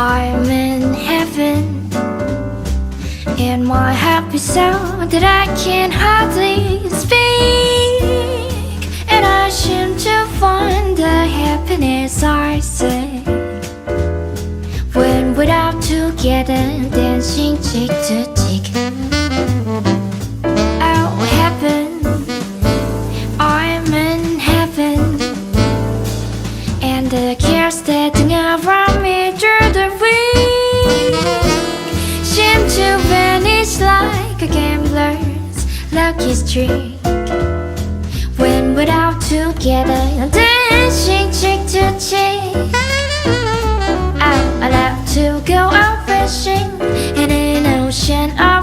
I'm in heaven, in my happy sound that I can hardly speak, and I seem to find the happiness I seek when we're out together, dancing cheek to cheek. Oh heaven, I'm in heaven, and the cares that hang around me through the week seem to vanish like a gambler's lucky streak when we're out together, dancing cheek to cheek. Oh, I love to go out fishing in an ocean of